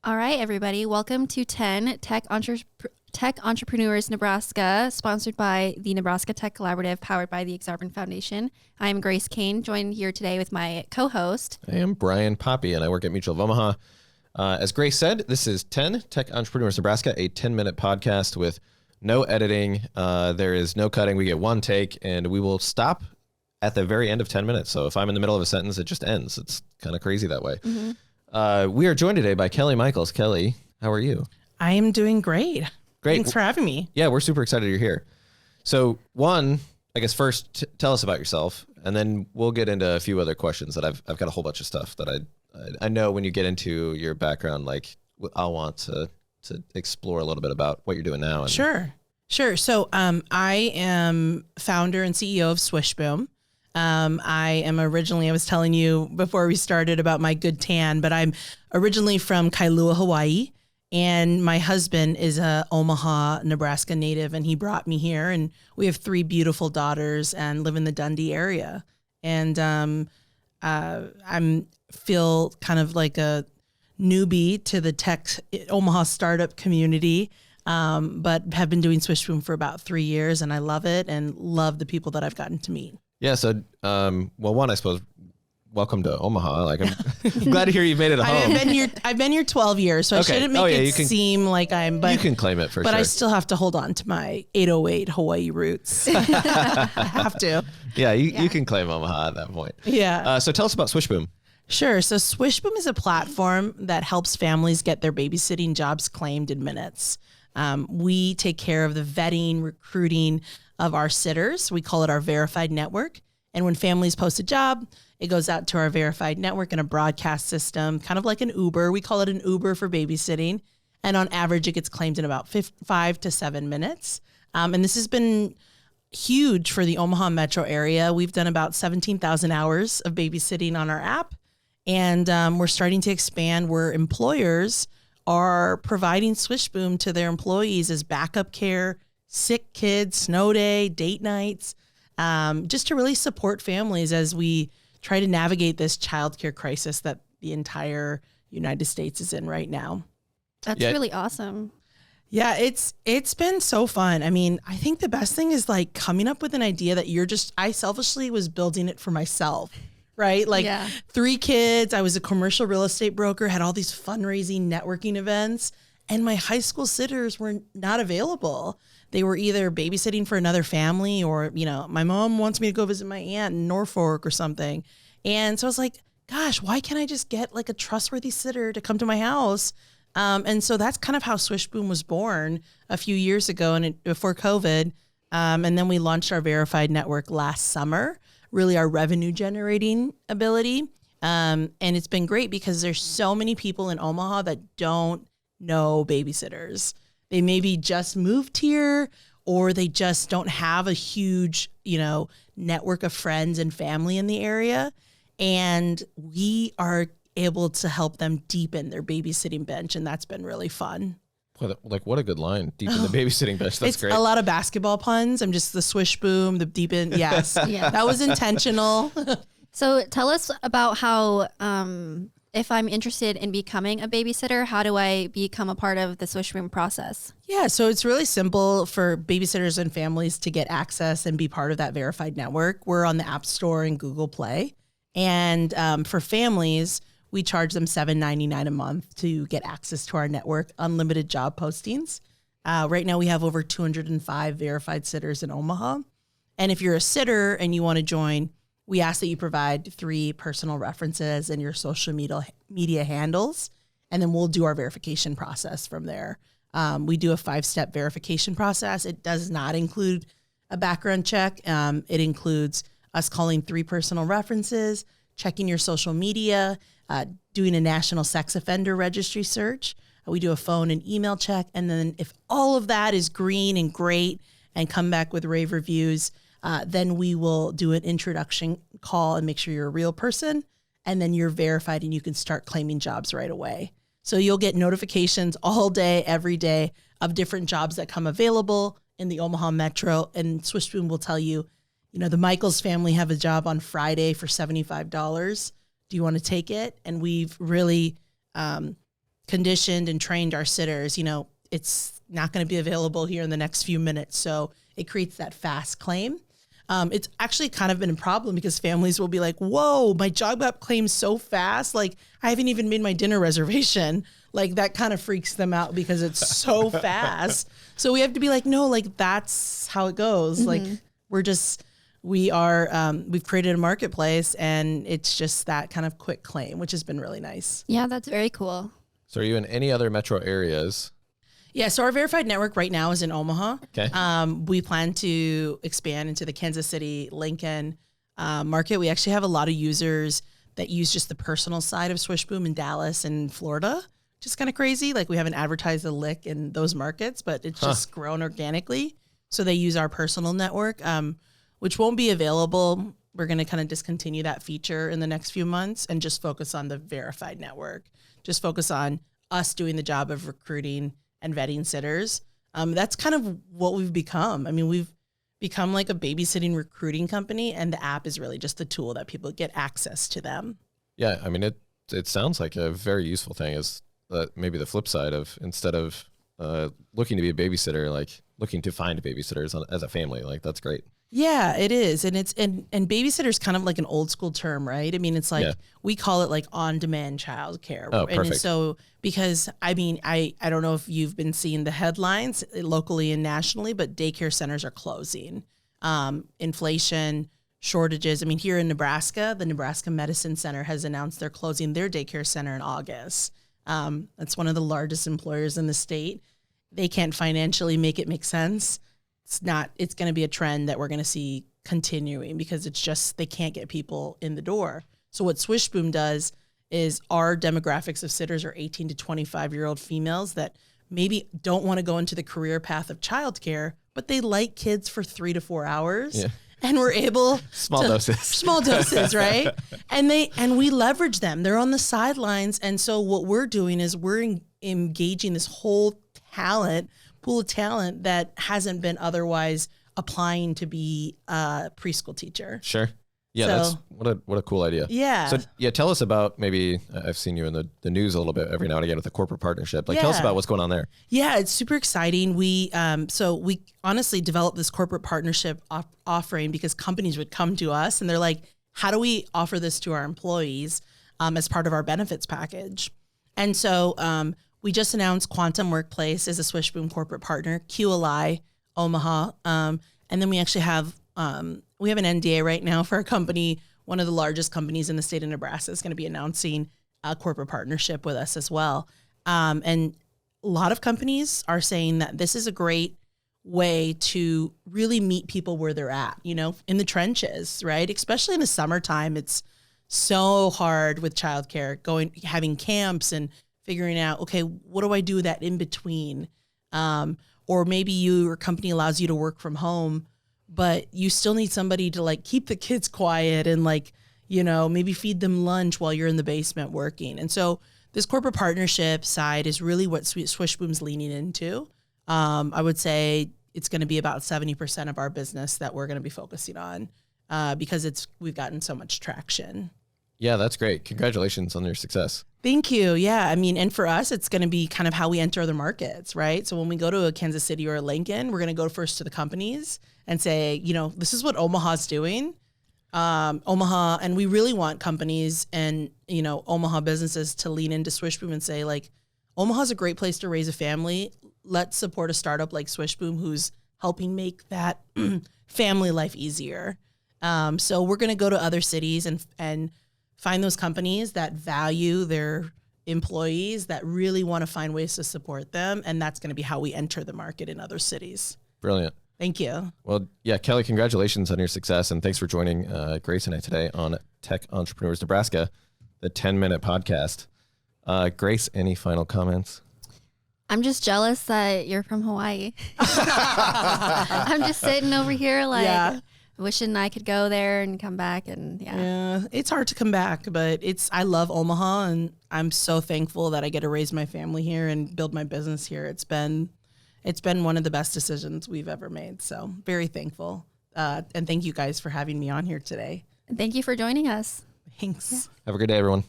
All right, everybody. Welcome to 10 Tech Entrepreneurs Nebraska, sponsored by the Nebraska Tech Collaborative, powered by the Exarban Foundation. I am Grace Kane, joined here today with my co-host. I am Brian Poppy, and I work at Mutual of Omaha. As Grace said, this is 10 Tech Entrepreneurs Nebraska, a 10-minute podcast with no editing. There is no cutting. We get one take, and we will stop at the very end of 10 minutes. So if I'm in the middle of a sentence, it just ends. It's kind of crazy that way. Mm-hmm. We are joined today by Kellee Mikuls. Kellee, how are you? I am doing great. Great. Thanks for having me. Yeah, we're super excited you're here. So one, I guess first tell us about yourself, and then we'll get into a few other questions that I've got a whole bunch of stuff that I know when you get into your background, like I'll want to explore a little bit about what you're doing now. And Sure. So I am founder and CEO of Swishboom. I was telling you before we started about my good tan, but I'm originally from Kailua, Hawaii, and my husband is a Omaha, Nebraska native, and he brought me here, and we have 3 beautiful daughters and live in the Dundee area. And I'm feel kind of like a newbie to the tech Omaha startup community, but have been doing Swishboom for about 3 years, and I love it and love the people that I've gotten to meet. Yeah. So, well, one, I suppose, welcome to Omaha. Like, I'm glad to hear you've made it a home. I've been here 12 years, so Okay. I shouldn't make it seem like I'm. But you can claim it for sure. But I still have to hold on to my 808 Hawaii roots. I have to. Yeah, you can claim Omaha at that point. Yeah. So tell us about Swishboom. Sure. So Swishboom is a platform that helps families get their babysitting jobs claimed in minutes. We take care of the vetting, recruiting of our sitters. We call it our verified network. And when families post a job, it goes out to our verified network in a broadcast system, kind of like an Uber. We call it an Uber for babysitting. And on average, it gets claimed in about 5 to 7 minutes. And this has been huge for the Omaha metro area. We've done about 17,000 hours of babysitting on our app. And we're starting to expand where employers are providing Swishboom to their employees as backup care, sick kids, snow day, date nights, just to really support families as we try to navigate this childcare crisis that the entire United States is in right now. That's really awesome. Yeah, it's been so fun. I mean, I think the best thing is like coming up with an idea that I selfishly was building it for myself. Right? Like 3 kids. I was a commercial real estate broker, had all these fundraising, networking events, and my high school sitters were not available. They were either babysitting for another family or, my mom wants me to go visit my aunt in Norfolk or something. And so I was like, gosh, why can't I just get like a trustworthy sitter to come to my house? And so that's kind of how Swishboom was born a few years ago and before COVID. And then we launched our verified network last summer. Really our revenue generating ability. And it's been great because there's so many people in Omaha that don't know babysitters. They maybe just moved here or they just don't have a huge, network of friends and family in the area. And we are able to help them deepen their babysitting bench. And that's been really fun. What a good line. Deep in the babysitting bench. That's great. A lot of basketball puns. I'm just the Swishboom, the deep in. Yes. Yeah. That was intentional. So tell us about how, if I'm interested in becoming a babysitter, how do I become a part of the Swishboom process? Yeah. So it's really simple for babysitters and families to get access and be part of that verified network. We're on the App Store and Google Play. And for families, we charge them $7.99 a month to get access to our network, unlimited job postings. Right now we have over 205 verified sitters in Omaha. And if you're a sitter and you want to join, we ask that you provide 3 personal references and your social media handles, and then we'll do our verification process from there. We do a 5-step verification process. It does not include a background check. It includes us calling 3 personal references, checking your social media, doing a national sex offender registry search. We do a phone and email check. And then if all of that is green and great and come back with rave reviews, then we will do an introduction call and make sure you're a real person. And then you're verified and you can start claiming jobs right away. So you'll get notifications all day, every day of different jobs that come available in the Omaha Metro. And Swishboom will tell you, the Mikuls family have a job on Friday for $75. Do you want to take it? And we've really conditioned and trained our sitters. It's not going to be available here in the next few minutes. So it creates that fast claim. It's actually kind of been a problem because families will be like, whoa, my job got claimed so fast. Like, I haven't even made my dinner reservation. Like, that kind of freaks them out because it's so fast. So we have to be like, no, like, that's how it goes. Like, we've created a marketplace, and it's just that kind of quick claim, which has been really nice. Yeah, that's very cool. So are you in any other metro areas? Yeah, so our verified network right now is in Omaha. Okay. We plan to expand into the Kansas City, Lincoln market. We actually have a lot of users that use just the personal side of Swishboom in Dallas and Florida, which is kind of crazy. Like, we haven't advertised a lick in those markets, but it's just grown organically. So they use our personal network, which won't be available. We're going to kind of discontinue that feature in the next few months and just focus on the verified network. Just focus on us doing the job of recruiting and vetting sitters. That's kind of what we've become. I mean, we've become like a babysitting recruiting company, and the app is really just the tool that people get access to them. Yeah, I mean, it sounds like a very useful thing. Is maybe the flip side of, instead of looking to be a babysitter, like looking to find babysitters as a family. Like, that's great. Yeah, it is. And and babysitter is kind of like an old school term, right? I mean, it's like, we call it like on-demand childcare. Oh, perfect. And so, because I mean, I don't know if you've been seeing the headlines locally and nationally, but daycare centers are closing. Inflation, shortages. I mean, here in Nebraska, the Nebraska Medicine Center has announced they're closing their daycare center in August. That's one of the largest employers in the state. They can't financially make it make sense. It's going to be a trend that we're going to see continuing because it's just, they can't get people in the door. So what Swishboom does is, our demographics of sitters are 18 to 25-year-old females that maybe don't want to go into the career path of childcare, but they like kids for 3 to 4 hours. Yeah. And we're able small doses, right? And we leverage them. They're on the sidelines. And so what we're doing is we're engaging this whole pool of talent that hasn't been otherwise applying to be a preschool teacher. Sure. Yeah, that's what a cool idea. Yeah. So tell us about, maybe I've seen you in the news a little bit every now and again with a corporate partnership. Like, tell us about what's going on there. Yeah, it's super exciting. We honestly developed this corporate partnership offering because companies would come to us and they're like, how do we offer this to our employees as part of our benefits package? And so we just announced Quantum Workplace as a Swishboom corporate partner, QLI Omaha, and then we actually have an NDA right now for a company, one of the largest companies in the state of Nebraska is going to be announcing a corporate partnership with us as well. And a lot of companies are saying that this is a great way to really meet people where they're at, in the trenches, right? Especially in the summertime, it's so hard with childcare, having camps and figuring out, okay, what do I do with that in between? Or maybe your company allows you to work from home, but you still need somebody to like keep the kids quiet and like, maybe feed them lunch while you're in the basement working. And so this corporate partnership side is really what Swishboom's leaning into. I would say it's going to be about 70% of our business that we're going to be focusing on because we've gotten so much traction. Yeah, that's great. Congratulations on your success. Thank you. Yeah. I mean, and for us, it's going to be kind of how we enter other markets, right? So when we go to a Kansas City or a Lincoln, we're going to go first to the companies and say, this is what Omaha's doing. Omaha, and we really want companies and, Omaha businesses to lean into Swishboom and say, like, Omaha's a great place to raise a family. Let's support a startup like Swishboom who's helping make that family life easier. So we're going to go to other cities and find those companies that value their employees, that really want to find ways to support them. And that's going to be how we enter the market in other cities. Brilliant. Thank you. Well, yeah, Kellee, congratulations on your success. And thanks for joining Grace and I today on Tech Entrepreneurs Nebraska, the 10-minute podcast. Grace, any final comments? I'm just jealous that you're from Hawaii. I'm just sitting over here like wishing I could go there and come back. And yeah, it's hard to come back, but I love Omaha and I'm so thankful that I get to raise my family here and build my business here. It's been one of the best decisions we've ever made. So very thankful. And thank you guys for having me on here today. Thank you for joining us. Thanks. Have a good day, everyone.